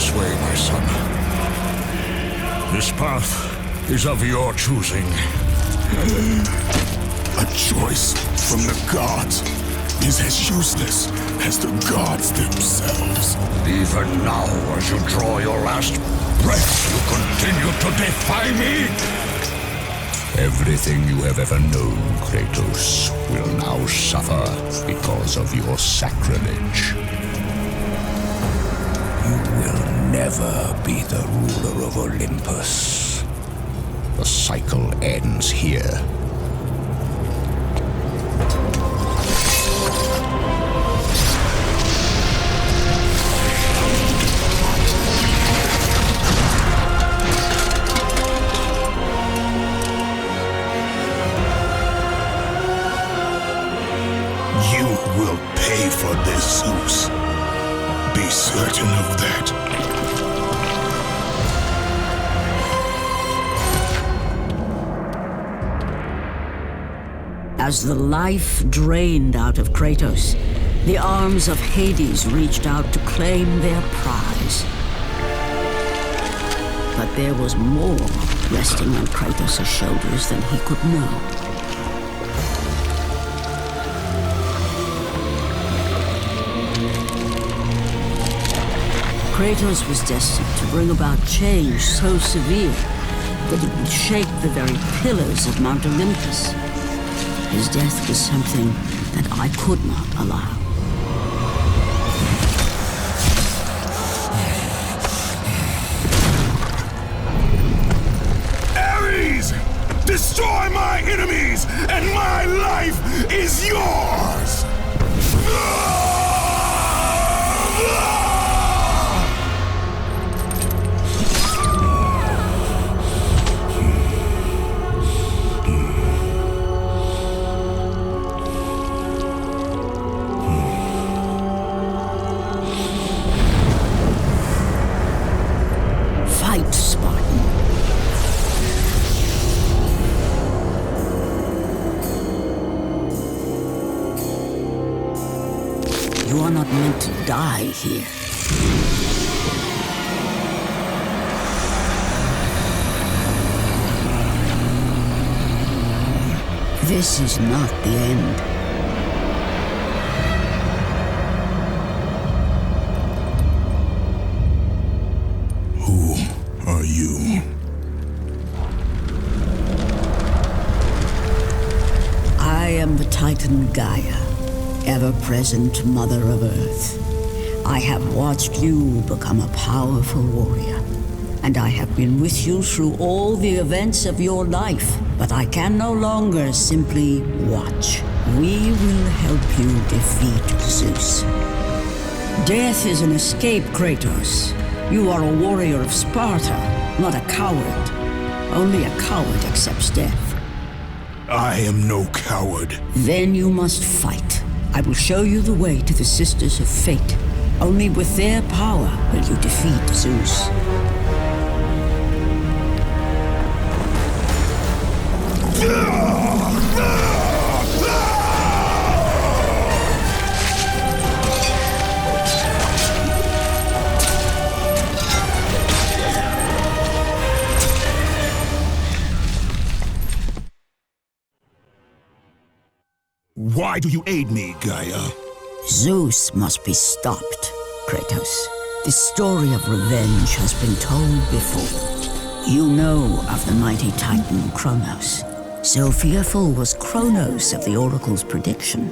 this way, my son. This path is of your choosing. A choice from the gods is as useless as the gods themselves. Even now, as you draw your last breath, you continue to defy me? Everything you have ever known, Kratos, will now suffer because of your sacrilege. You will never be the ruler of Olympus. The cycle ends here. You will pay for this, Zeus. Be certain of that. As the life drained out of Kratos, the arms of Hades reached out to claim their prize. But there was more resting on Kratos' shoulders than he could know. Kratos was destined to bring about change so severe that it would shake the very pillars of Mount Olympus. His death was something that I could not allow. Ares! Destroy my enemies, and my life is yours! Fight, Spartan. You are not meant to die here. This is not the end. Who are you? I am the Titan Gaia, ever-present Mother of Earth. I have watched you become a powerful warrior, and I have been with you through all the events of your life, but I can no longer simply watch. We will help you defeat Zeus. Death is an escape, Kratos. You are a warrior of Sparta, not a coward. Only a coward accepts death. I am no coward. Then you must fight. I will show you the way to the Sisters of Fate. Only with their power will you defeat Zeus. Why do you aid me, Gaia? Zeus must be stopped, Kratos. This story of revenge has been told before. You know of the mighty Titan Kronos. So fearful was Kronos of the Oracle's prediction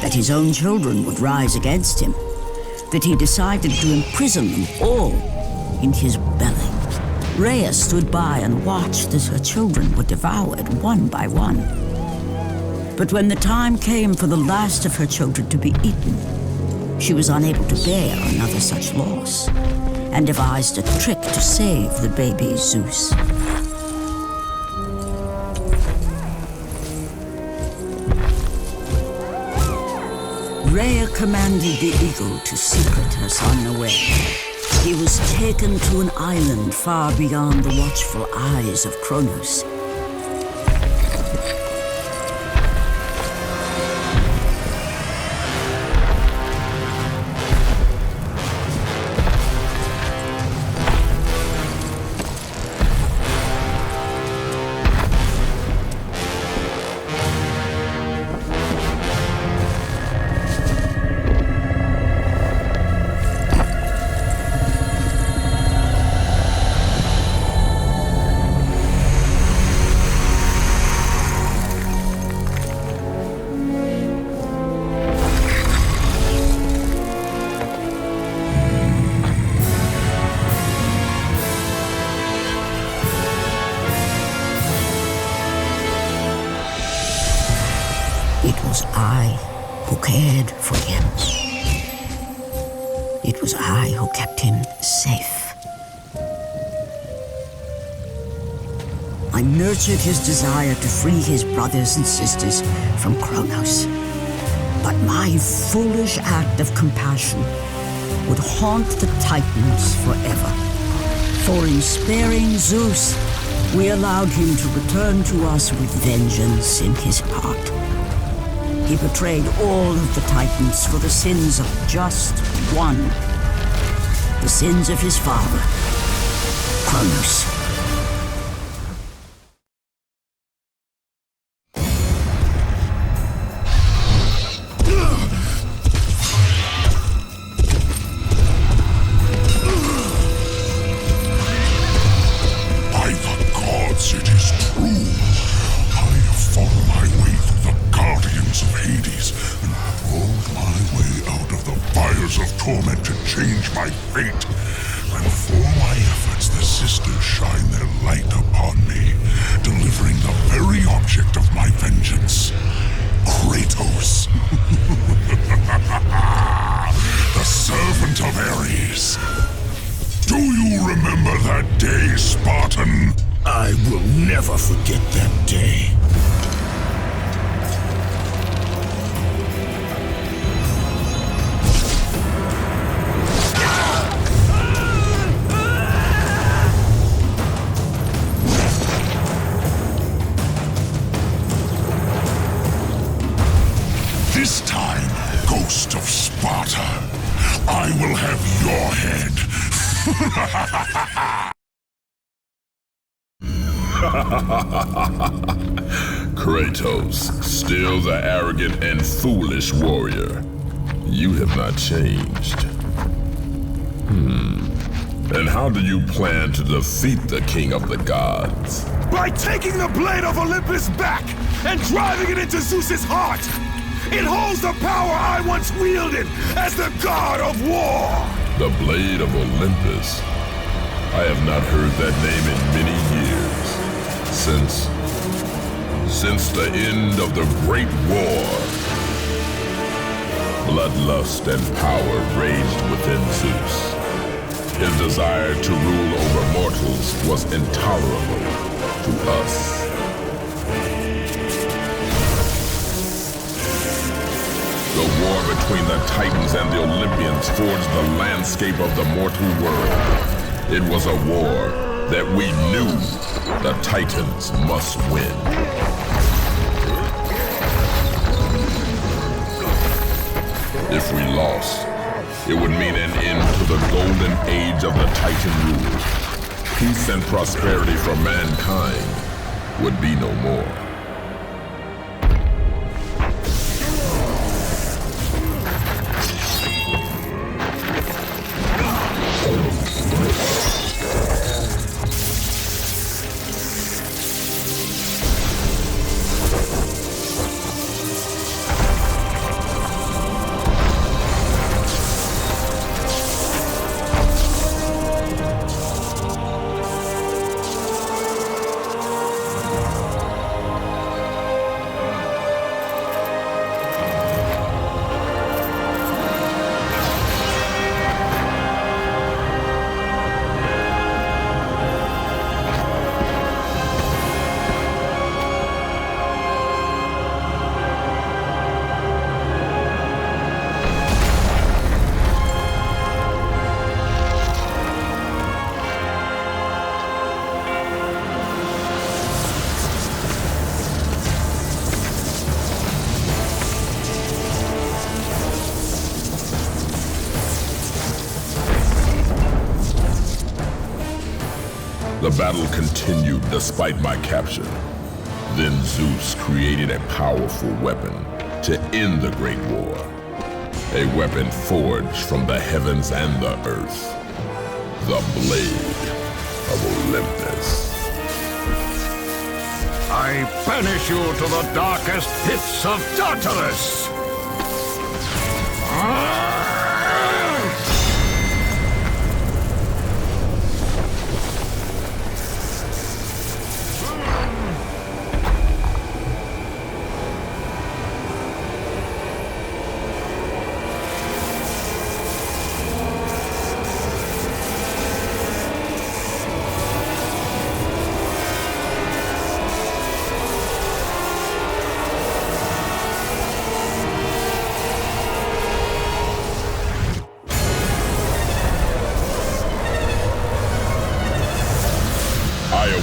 that his own children would rise against him, that he decided to imprison them all in his belly. Rhea stood by and watched as her children were devoured one by one. But when the time came for the last of her children to be eaten, she was unable to bear another such loss, and devised a trick to save the baby Zeus. Rhea commanded the eagle to secret her son away. He was taken to an island far beyond the watchful eyes of Kronos. was I who cared for him. It was I who kept him safe. I nurtured his desire to free his brothers and sisters from Kronos. But my foolish act of compassion would haunt the Titans forever. For in sparing Zeus, we allowed him to return to us with vengeance in his heart. He betrayed all of the Titans for the sins of just one. The sins of his father, Kronos. Torment to change my fate, and for my efforts the sisters shine their light upon me, delivering the very object of my vengeance, Kratos. The servant of Ares. Do you remember that day, Spartan? I will never forget that day. This time, Ghost of Sparta, I will have your head. Kratos, still the arrogant and foolish warrior. You have not changed. And how do you plan to defeat the King of the Gods? By taking the blade of Olympus back and driving it into Zeus's heart! It holds the power I once wielded as the god of war! The Blade of Olympus? I have not heard that name in many years. Since the end of the Great War. Bloodlust and power raged within Zeus. His desire to rule over mortals was intolerable to us. The war between the Titans and the Olympians forged the landscape of the mortal world. It was a war that we knew the Titans must win. If we lost, it would mean an end to the golden age of the Titan rule. Peace and prosperity for mankind would be no more. The battle continued despite my capture. Then Zeus created a powerful weapon to end the Great War. A weapon forged from the heavens and the earth. The Blade of Olympus. I banish you to the darkest pits of Tartarus!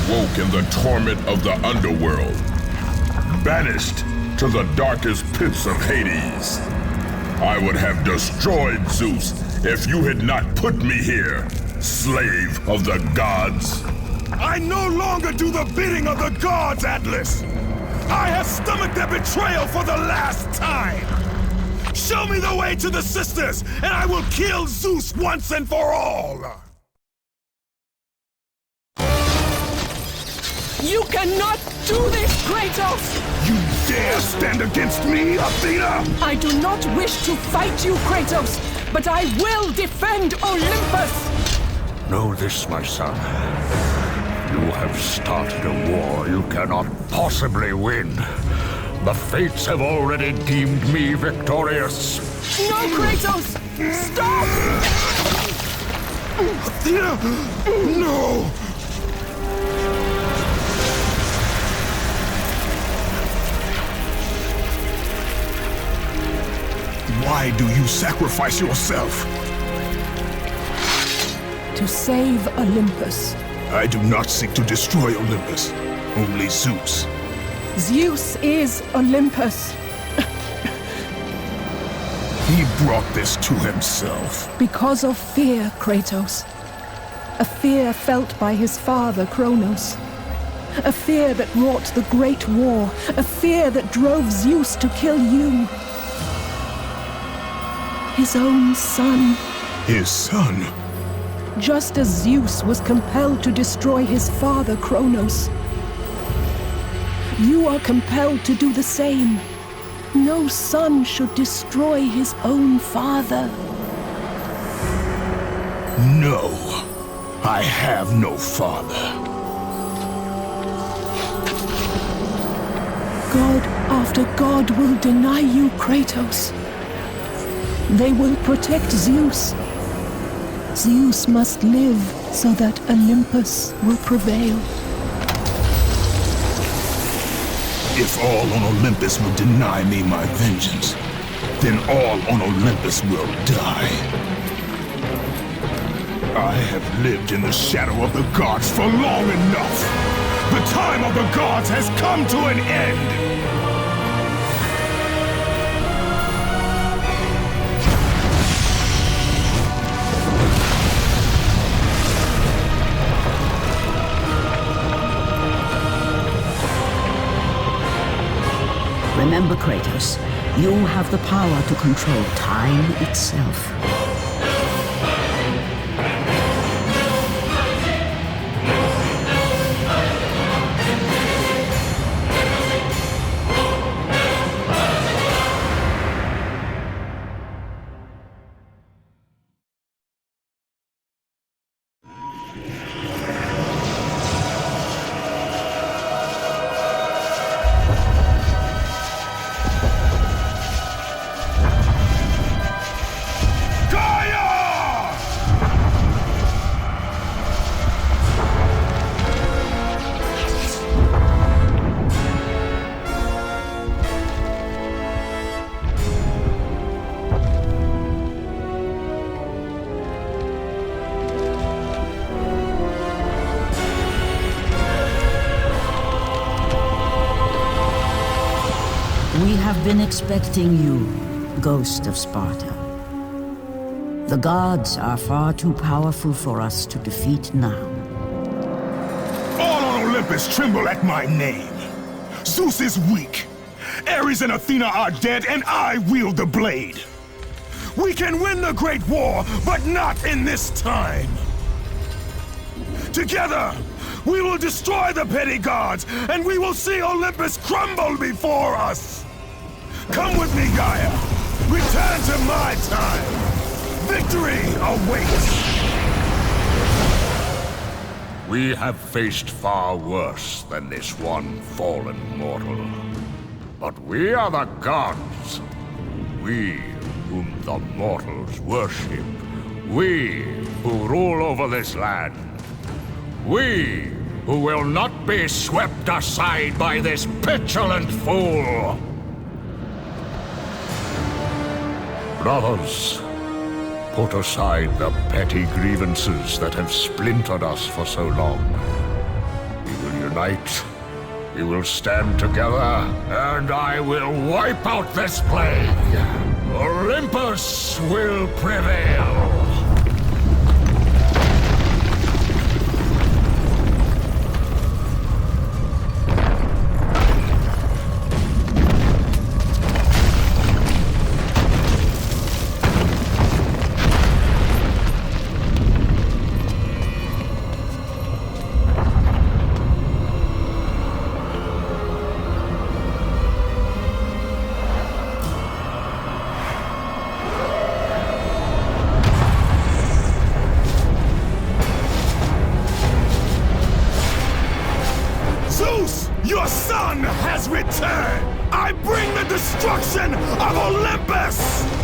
awoke in the torment of the underworld, banished to the darkest pits of Hades. I would have destroyed Zeus if you had not put me here, slave of the gods. I no longer do the bidding of the gods, Atlas! I have stomached their betrayal for the last time! Show me the way to the sisters, and I will kill Zeus once and for all! You cannot do this, Kratos! You dare stand against me, Athena? I do not wish to fight you, Kratos, but I will defend Olympus! Know this, my son. You have started a war you cannot possibly win. The fates have already deemed me victorious. No, Kratos! Stop! Athena! No! Why do you sacrifice yourself? To save Olympus. I do not seek to destroy Olympus, only Zeus. Zeus is Olympus. He brought this to himself. Because of fear, Kratos. A fear felt by his father, Kronos. A fear that wrought the Great War. A fear that drove Zeus to kill you. His own son. His son? Just as Zeus was compelled to destroy his father, Kronos. You are compelled to do the same. No son should destroy his own father. No, I have no father. God after God will deny you, Kratos. They will protect Zeus. Zeus must live so that Olympus will prevail. If all on Olympus will deny me my vengeance, then all on Olympus will die. I have lived in the shadow of the gods for long enough. The time of the gods has come to an end. Remember, Kratos, you have the power to control time itself. We have been expecting you, Ghost of Sparta. The gods are far too powerful for us to defeat now. All on Olympus tremble at my name. Zeus is weak. Ares and Athena are dead, and I wield the blade. We can win the Great War, but not in this time. Together, we will destroy the petty gods, and we will see Olympus crumble before us. Come with me, Gaia. Return to my time. Victory awaits. We have faced far worse than this one fallen mortal. But we are the gods. We whom the mortals worship. We who rule over this land. We who will not be swept aside by this petulant fool. Brothers, put aside the petty grievances that have splintered us for so long. We will unite. We will stand together, and I will wipe out this plague. Olympus will prevail. Zeus, your son has returned! I bring the destruction of Olympus!